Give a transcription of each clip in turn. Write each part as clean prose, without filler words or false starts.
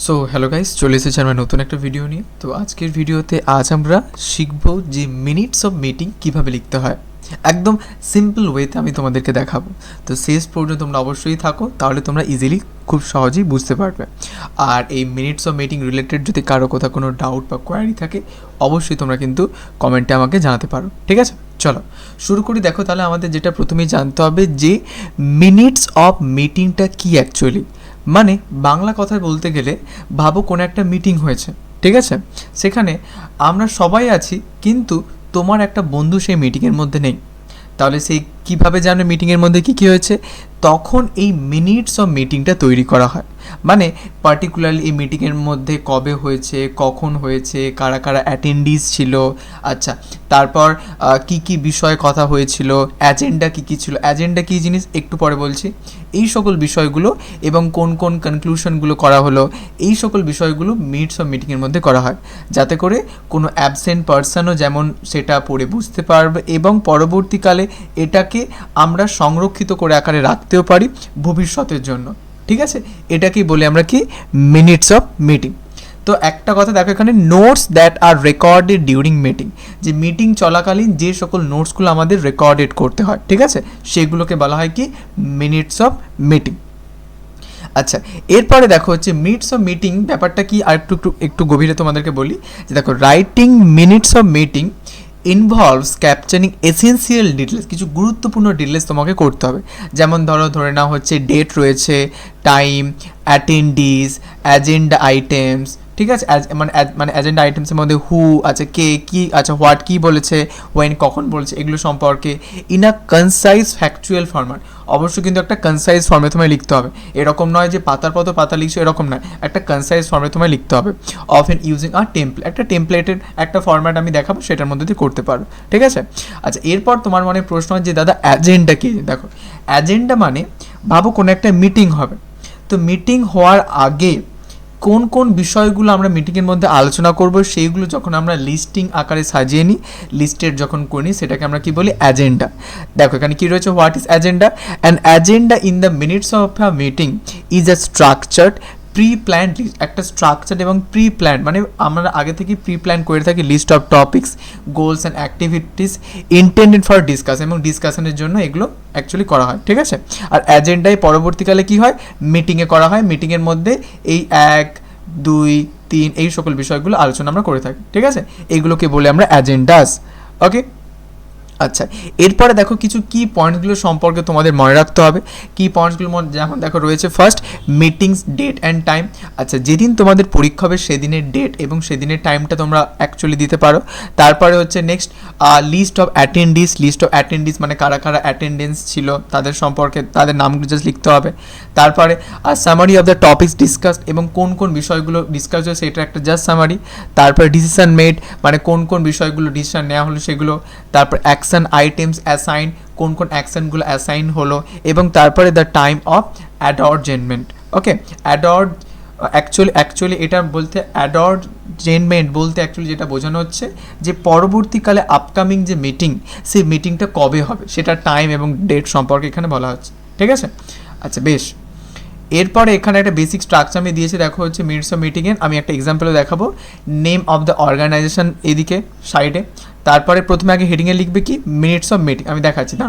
So hello guys, চলে এসেছি আমরা নতুন একটা ভিডিও নিয়ে। তো আজকের ভিডিওতে আজ আমরা শিখব যে মিনিটস অফ মিটিং কিভাবে লিখতে হয়। একদম সিম্পল ওয়েতে আমি তোমাদেরকে দেখাবো। তো শেষ পর্যন্ত তোমরা অবশ্যই থাকো, তাহলে তোমরা ইজিলি খুব সহজেই বুঝতে পারবে। আর এই মিনিটস অফ মিটিং রিলেটেড যদি কারো কোথাও কোনো ডাউট বা কোয়ারি থাকে, অবশ্যই তোমরা কিন্তু কমেন্টে আমাকে জানাতে পারো, ঠিক আছে? চলো শুরু করি। দেখো তাহলে আমাদের যেটা প্রথমেই জানতে হবে যে মিনিটস অফ মিটিংটা কী অ্যাকচুয়ালি। মানে বাংলা কথায় বলতে গেলে ভাবো কোনো একটা মিটিং হয়েছে, ঠিক আছে? সেখানে আমরা সবাই আছি, কিন্তু তোমার একটা বন্ধু সেই মিটিংয়ের মধ্যে নেই। তাহলে সেই কীভাবে জানো মিটিংয়ের মধ্যে কী কী হয়েছে? তখন এই মিনিটস অফ মিটিংটা তৈরি করা হয়। মানে পার্টিকুলারলি এই মিটিংয়ের মধ্যে কবে হয়েছে, কখন হয়েছে, কারা কারা অ্যাটেন্ডিস ছিল, আচ্ছা, তারপর কি কি বিষয়ে কথা হয়েছিল, অ্যাজেন্ডা কী কী ছিল, অ্যাজেন্ডা কী জিনিস একটু পরে বলছি, এই সকল বিষয়গুলো এবং কোন কোন কনক্লুশনগুলো করা হলো, এই সকল বিষয়গুলো মিনিটস অফ মিটিংয়ের মধ্যে করা হয়, যাতে করে কোনো অ্যাবসেন্ট পার্সনও যেমন সেটা পড়ে বুঝতে পারবে এবং পরবর্তীকালে এটাকে আমরা সংরক্ষিত করে আকারে রাখতেও পারি ভবিষ্যতের জন্য, ঠিক আছে? এটাকেই বলে আমরা কি মিনিটস অফ মিটিং। তো একটা কথা দেখো এখানে, notes that are recorded during meeting, যে মিটিং চলাকালীন যে সকল নোটসগুলো আমাদের রেকর্ডেড করতে হয়, ঠিক আছে, সেগুলোকে বলা হয় কি মিনিটস অফ মিটিং। আচ্ছা, এরপরে দেখো হচ্ছে মিনিটস অফ মিটিং ব্যাপারটা কি আর একটু গভীরে তোমাদেরকে বলি। যে দেখো, writing minutes of meeting involves capturing essential details, কিছু গুরুত্বপূর্ণ ডিটেলস তোমাকে করতে হবে। যেমন ধরে নাও হচ্ছে ডেট রয়েছে, টাইম, অ্যাটেন্ডিস, অ্যাজেন্ডা আইটেমস, ঠিক আছে? মানে অ্যাজেন্ডা আইটেমসের মধ্যে হু আছে, কে কী, আচ্ছা হোয়াট কী বলেছে, ওয়েন কখন বলেছে, এগুলো সম্পর্কে in a concise factual format. অবশ্যই কিন্তু একটা কনসাইজ ফর্মে তোমায় লিখতে হবে, এরকম নয় যে পাতার পর পাতা লিখছো, এরকম নয়, একটা কনসাইজ ফর্মে তোমায় লিখতে হবে। অফেন ইউজিং আ টেমপ্লেট, একটা টেমপ্লেটের একটা ফরম্যাট আমি দেখাবো, সেটার মধ্যে দিয়ে করতে পারো, ঠিক আছে? আচ্ছা, এরপর তোমার মনে প্রশ্ন হয় যে দাদা অ্যাজেন্ডা কী? দেখো, অ্যাজেন্ডা মানে ভাবো কোনো একটা মিটিং হবে, তো মিটিং হওয়ার আগে কোন কোন বিষয়গুলো আমরা মিটিংয়ের মধ্যে আলোচনা করব, সেইগুলো যখন আমরা লিস্টিং আকারে সাজিয়ে নিই, লিস্টেড যখন করি, সেটাকে আমরা কি বলি অ্যাজেন্ডা। দেখো এখানে কি রয়েছে, what is agenda? An agenda in the minutes of a meeting is a structured pre planned list, একটা স্ট্রাকচার্ড এবং প্রি প্ল্যান্ড মানে আমরা আগে থেকে প্রি প্ল্যান করে থাকি list of topics, goals and activities intended for discussion, এবং ডিসকাশনের জন্য এগুলো অ্যাকচুয়ালি করা হয়, ঠিক আছে? আর অ্যাজেন্ডায় পরবর্তীকালে কি হয়, মিটিংয়ে করা হয়, মিটিংয়ের মধ্যে এই 1, 2, 3 এই সকল বিষয়গুলো আলোচনা আমরা করে থাকি, ঠিক আছে? এইগুলোকে বলে আমরা অ্যাজেন্ডাস, ওকে? আচ্ছা, এরপরে দেখো কিছু কি পয়েন্টসগুলো সম্পর্কে তোমাদের মনে রাখতে হবে। কি পয়েন্টসগুলো যেমন দেখো রয়েছে, first meeting's date and time. আচ্ছা, যেদিন তোমাদের পরীক্ষা হবে সেদিনের ডেট এবং সেদিনের টাইমটা তোমরা অ্যাকচুয়ালি দিতে পারো। তারপরে হচ্ছে next list of attendees, list of attendees মানে কারা কারা অ্যাটেন্ডেন্স ছিল তাদের সম্পর্কে তাদের নামগুলো জাস্ট লিখতে হবে। তারপরে summary of the topics discussed, এবং কোন কোন বিষয়গুলো ডিসকাস হয়েছে সেটা একটা জাস্ট সামারি। তারপরে ডিসিশন মেড মানে কোন কোন বিষয়গুলো ডিসিশন নেওয়া হলো সেগুলো। তারপর অ্যাকশন আইটেমস অ্যাসাইন, কোন কোন অ্যাকশনগুলো অ্যাসাইন হলো, এবং তারপরে the time of adjournment, okay? Actually এটা বলতে অ্যাডর্জেনমেন্ট বলতে অ্যাকচুয়ালি যেটা বোঝানো হচ্ছে যে পরবর্তীকালে আপকামিং যে মিটিং, সেই মিটিংটা কবে হবে সেটা টাইম এবং ডেট সম্পর্কে এখানে বলা হচ্ছে, ঠিক আছে? আচ্ছা বেশ, এরপরে এখানে একটা বেসিক স্ট্রাকচার আমি দিয়েছি, দেখো হচ্ছে মিনিটস অফ মিটিংয়ের। আমি একটা এক্সাম্পলও দেখাবো। নেম অফ দ্য অর্গানাইজেশন এদিকে সাইডে, তারপরে প্রথমে আগে হেডিংয়ে লিখবে কি মিনিটস অফ মিটিং। আমি দেখাচ্ছি না,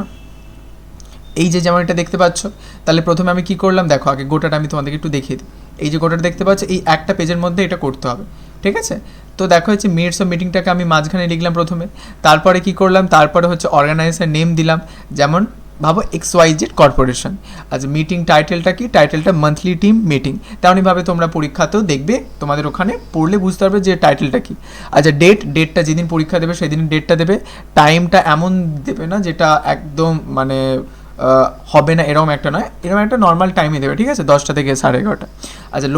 এই যে যেমন এটা দেখতে পাচ্ছ, তাহলে প্রথমে আমি কি করলাম দেখো, আগে গোটাটা আমি তোমাদেরকে একটু দেখিয়ে দিই। এই যে গোটাটা দেখতে পাচ্ছ, এই একটা পেজের মধ্যে এটা করতে হবে, ঠিক আছে? তো দেখো হচ্ছে মিনিটস অফ মিটিংটাকে আমি মাঝখানে লিখলাম প্রথমে, তারপরে কি করলাম, তারপরে হচ্ছে অর্গানাইজেশন নেম দিলাম, যেমন ভাবো XYZ কর্পোরেশন। আচ্ছা, মিটিং টাইটেলটা কি, টাইটেলটা মান্থলি টিম মিটিং। তেমনইভাবে তোমরা পরীক্ষাতেও দেখবে, তোমাদের ওখানে পড়লে বুঝতে পারবে যে টাইটেলটা কি। আচ্ছা, ডেটটা যেদিন পরীক্ষা দেবে সেদিন ডেটটা দেবে। টাইমটা এমন দেবে না যেটা একদম মানে হবে না, এরকম একটা নয়, এরকম একটা নর্মাল টাইমে দেবে, ঠিক আছে? 10টা থেকে 11:30। আচ্ছা,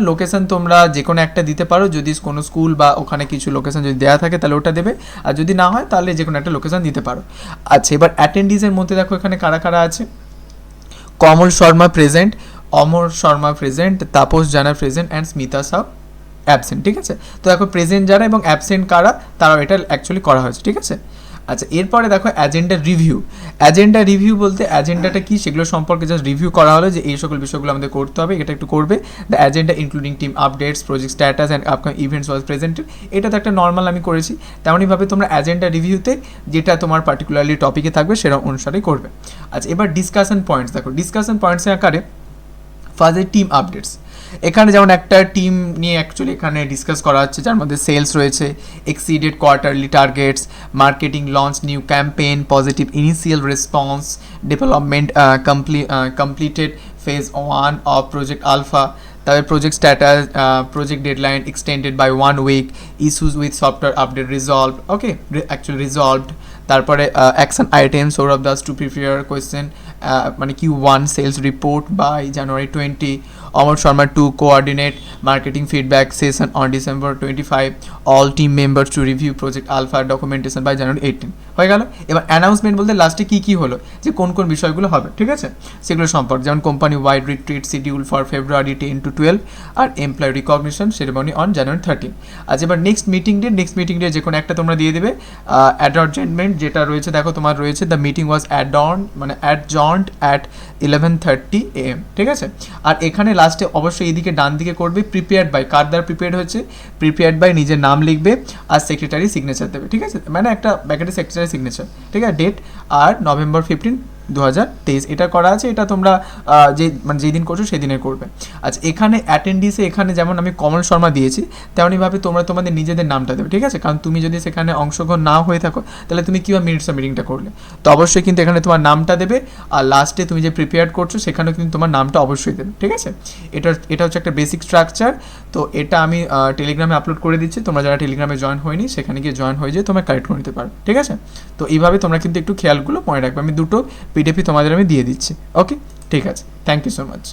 লোকেশান তোমরা যে কোনো একটা দিতে পারো, যদি কোনো স্কুল বা ওখানে কিছু লোকেশান যদি দেওয়া থাকে তাহলে ওটা দেবে, আর যদি না হয় তাহলে যে কোনো একটা লোকেশান দিতে পারো। আচ্ছা, এবার অ্যাটেন্ডিসের মধ্যে দেখো এখানে কারা কারা আছে। Kamal Sharma present, Amar Sharma present, Tapas Jana present and Smita Shaw absent, ঠিক আছে? তো দেখো প্রেজেন্ট যারা এবং অ্যাবসেন্ট কারা, তারাও এটা অ্যাকচুয়ালি করা হয়েছে, ঠিক আছে? আচ্ছা, এরপরে দেখো অ্যাজেন্ডা রিভিউ। অ্যাজেন্ডা রিভিউ বলতে অ্যাজেন্ডাটা কি সেগুলো সম্পর্কে জাস্ট রিভিউ করা হলো যে এই সকল বিষয়গুলো আমাদের করতে হবে, এটা একটু করবে। The agenda including team updates, project status and upcoming events was presented. এটা তো একটা নর্মাল আমি করেছি। তেমনইভাবে তোমরা অ্যাজেন্ডা রিভিউতে যেটা তোমার পার্টিকুলারলি টপিকে থাকবে সেরকম অনুসারেই করবে। আচ্ছা, এবার ডিসকাশন পয়েন্টস দেখো। ডিসকাশন পয়েন্টসের আকারে ফার্স্ট টিম আপডেটস। এখানে যেমন একটা টিম নিয়ে অ্যাকচুয়ালি এখানে ডিসকাস করা হচ্ছে, যার মধ্যে সেলস রয়েছে, exceeded quarterly targets, marketing launch new campaign, positive initial response, development completed phase 1 of project Alpha, তারপরে project status, project deadline extended by 1 week, issues with software update resolve, okay actually resolved. তারপরে action item Sourav Das to prepare question মানে Q1 sales report by January 20, Amar Sharma to coordinate marketing feedback session on December 25, all team members to review project alpha documentation by January 18। হয়ে গেল। এবার announcement বলতে লাস্টে কী কী হলো, যে কোন কোন বিষয়গুলো হবে, ঠিক আছে, সেগুলো সম্পর্কে, যেমন company wide retreat schedule for February 10 to 12 আর employee recognition ceremony on January 13। আচ্ছা, এবার নেক্সট মিটিং ডে যে কোনো একটা তোমরা দিয়ে দেবে। অ্যাডজমেন্ট যেটা রয়েছে দেখো তোমার রয়েছে the meeting was অ্যাডজন্ড at 11:30 AM, ঠিক আছে। আর এখানে লাস্টে অবশ্যই এদিকে ডান দিকে করবে প্রিপেয়ার্ড বাই, কার দ্বারা প্রিপেয়ার্ড হচ্ছে, প্রিপেয়ার্ড বাই নিজের নাম লিখবে আর সেক্রেটারি সিগনেচার দেবে, ঠিক আছে, মানে একটা ব্যাকেটে সেক্রেটারি সিগনেচার, ঠিক আছে। ডেট আর November 15, 2023 এটা করা আছে। এটা তোমরা যেই দিন করছো সেই দিনে করবে। আচ্ছা, এখানে অ্যাটেন্ডিসে এখানে যেমন আমি কমল শর্মা দিয়েছি, তেমনইভাবে তোমরা তোমাদের নিজেদের নামটা দেবে, ঠিক আছে, কারণ তুমি যদি সেখানে অংশগ্রহণ না হয়ে থাকো তাহলে তুমি কীভাবে মিনিটস অফ মিটিংটা করলে। তো অবশ্যই কিন্তু এখানে তোমার নামটা দেবে, আর লাস্টে তুমি যে প্রিপেয়ার করছো সেখানেও কিন্তু তোমার নামটা অবশ্যই দেবে, ঠিক আছে। এটা হচ্ছে একটা বেসিক স্ট্রাকচার। তো এটা আমি টেলিগ্রামে আপলোড করে দিচ্ছি, তোমরা যারা টেলিগ্রামে জয়েন হয়নি সেখানে গিয়ে জয়েন হয়ে যেয়ে তোমরা কালেক্ট করে নিতে পারো, ঠিক আছে। তো এইভাবে তোমরা কিন্তু একটু খেয়ালগুলো মনে রাখবে। আমি দুটো পিডিএফ তোমাদের আমি দিয়ে দিচ্ছি, ওকে, ঠিক আছে, থ্যাংক ইউ সো মাচ।